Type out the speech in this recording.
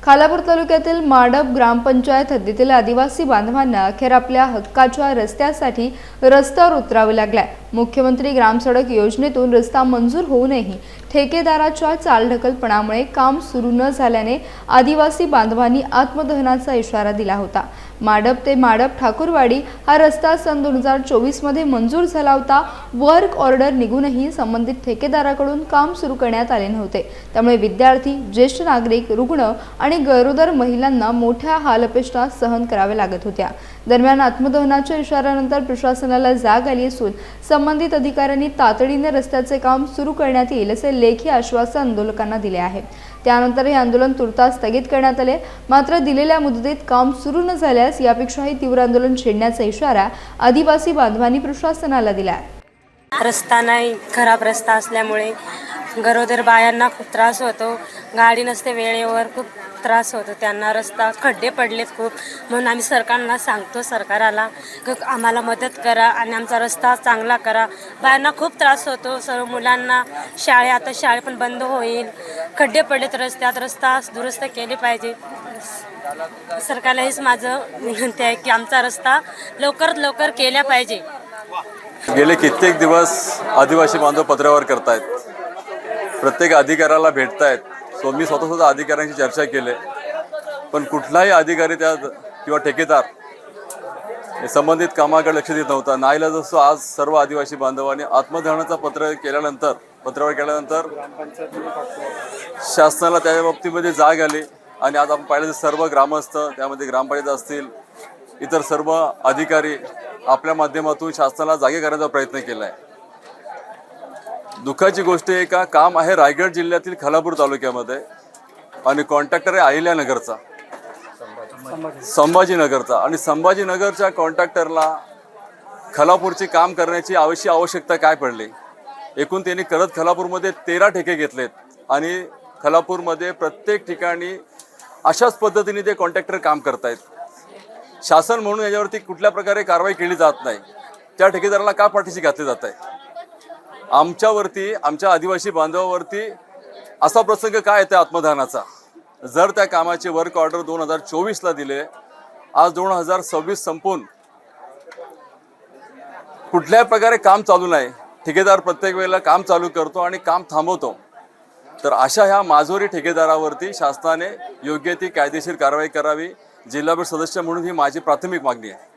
खालापूर तालुक्यातील माडप ग्रामपंचायत हद्दीतील आदिवासी बांधवांना अखेर आपल्या हक्काच्या रस्त्यासाठी रस्त्यावर उतरावे लागलाय। मुख्यमंत्री ग्रामसडक योजनेतून रस्ता मंजूर होऊनही ठेकेदाराच्या चालढकलपणामुळे काम सुरू न झाल्याने आदिवासी बांधवांनी आत्मदहनाचा इशारा दिला होता। माडप ते माडप ठाकूरवाडी हा रस्ता सन 2024 मध्ये मंजूर झाला होता। वर्क ऑर्डर निघूनही संबंधित ठेकेदाराकडून काम सुरू करण्यात आले नव्हते। त्यामुळे विद्यार्थी, ज्येष्ठ नागरिक, रुग्ण आणि गरोदर महिलांना मोठ्या हालअपेष्टा सहन कराव्या लागत होत्या। दरम्यान आत्मदहनाच्या इशाऱ्यानंतर प्रशासनाला जाग आली असून संबंधित अधिकाऱ्यांनी तातडीने रस्त्याचे काम सुरू करण्यात येईल असे लेखी आश्वासन आंदोलकांना दिले आहे। त्यानंतर हे आंदोलन तुर्तास स्थगित करण्यात आले। मात्र दिलेल्या मुदतीत काम सुरू न झाल्यास यापेक्षाही तीव्र आंदोलन छेडण्याचा इशारा आदिवासी बांधवांनी प्रशासनाला दिला आहे। रस्ता नाही, खराब रस्ता असल्यामुळे गरोदर बायांना खूप त्रास होतो, गाडी नसते वेळेवर, खूप त्रास होतो त्यांना। रस्ता खड्डे पडलेत खूप, म्हणून आम्ही सरकारला सांगतो, सरकाराला आम्हाला मदत करा आणि आमचा रस्ता चांगला करा। बायांना खूप त्रास होतो, सर्व मुलांना आता शाळे पण बंद होईल, खड्डे पडलेत रस्त्यात, रस्ता दुरुस्त केले पाहिजे। सरकारला हेच माझं विनंती आहे की आमचा रस्ता लवकरात लवकर केला पाहिजे। गेले कित्येक दिवस आदिवासी बांधव पत्रावर करतायत, प्रत्येक अधिकाऱ्याला भेटतायत। मी स्वतः अधिकाऱ्यांशी चर्चा केली, पण कुठलाही अधिकारी त्यात किंवा ठेकेदार संबंधित कामाकडे लक्ष देत नव्हता। नाईलाज असतो आज सर्व आदिवासी बांधवांनी आत्मदहनाचा पत्रावर केल्यानंतर शासनाला त्या बाबतीमध्ये जाग आली आणि आज आपण पाहिलं सर्व ग्रामस्थ, त्यामध्ये ग्रामपंचायत असतील, इतर सर्व अधिकारी आपल्या माध्यमातून शासनाला जागे करण्याचा प्रयत्न केला आहे। दुःखाची गोष्ट आहे का काम आहे रायगड जिल्ह्यातील खालापूर तालुक्यामध्ये आणि कॉन्ट्रॅक्टर आहे अहिल्यानगरचा, संभाजीनगरचा, आणि संभाजीनगरच्या कॉन्ट्रॅक्टरला खालापूरचे काम करण्याची आवश्यकता काय पडली? एकूण त्यांनी करत खालापूरमध्ये 13 ठेके घेतलेत आणि खालापूरमध्ये प्रत्येक ठिकाणी अशाच पद्धतीने ते कॉन्ट्रॅक्टर काम करतायत। शासन म्हणून याच्यावरती कुठल्या प्रकारे कारवाई केली जात नाही, त्या ठेकेदाराला का पाठीशी घातले जात आहे? आमच्यावरती, आमच्या आदिवासी बांधवावरती असा प्रसंग काय येतो आत्मदहनाचा? जर त्या कामाचे वर्क ऑर्डर 2024ला दिले, आज 2026 संपून कुठल्याही प्रकारे काम चालू नाही, ठेकेदार प्रत्येक वेळेला काम चालू करतो आणि काम थांबवतो, तर अशा ह्या माजोरी ठेकेदारावरती शासनाने योग्य ती कायदेशीर कारवाई करावी। जिल्हा परिषद सदस्य म्हणून ही माझी प्राथमिक मागणी आहे।